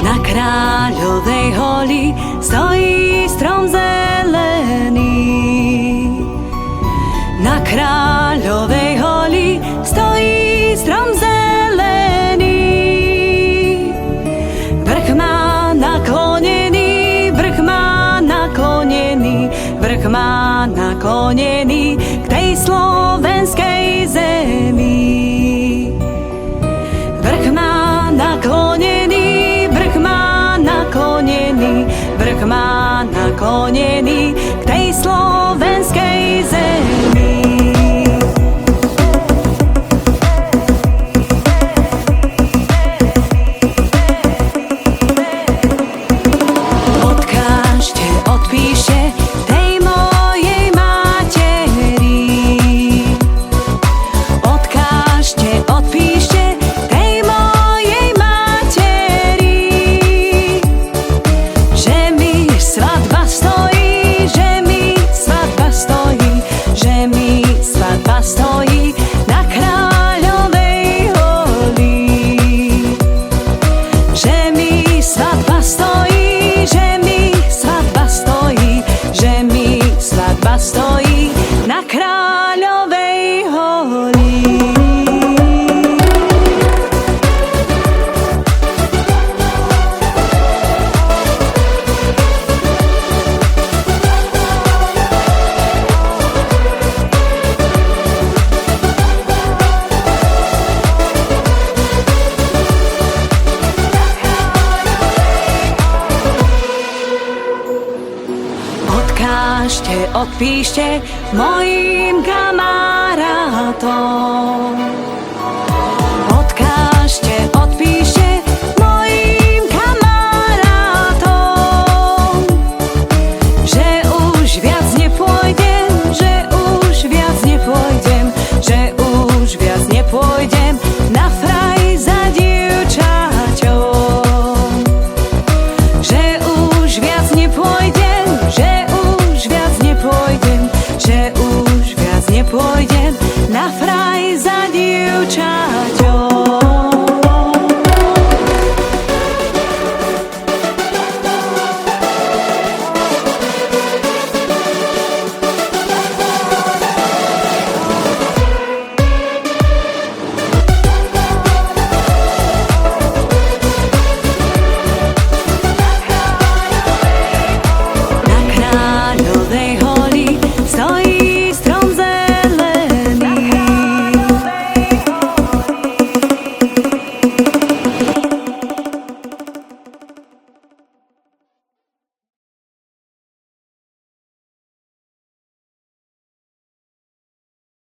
Na Kráľovej holi stojí strom zelený. Na Kráľovej holi stojí strom zelený. Vrch má naklonený, vrch má naklonený, vrch má naklonený k tej slovenskej zemi. Vrch má naklonený, vrch má naklonený, vrch má naklonený k tej slovenskej zemi. Odkážte, odpíšte tej mojej materi. Odkážte, odpíšte tej mojej materi, že mi svadba stojí, že mi svadba stojí, že mi svadba stojí na Kráľovej holi. Že mi svadba stojí, že mi svadba stojí, že mi svadba stojí na Kráľovej holi. Odkážte, odpíšte mojim kamarátom. Odkážte, odpíšte mojim kamarátom, že už viac nepôjdem, že už viac nepôjdem, že už viac nepôjdem na fraj za dievčaťom. Že už viac nepôjdem, že už viac nepôjdem, že už viac nepôjdem na fraj za dievčaťom.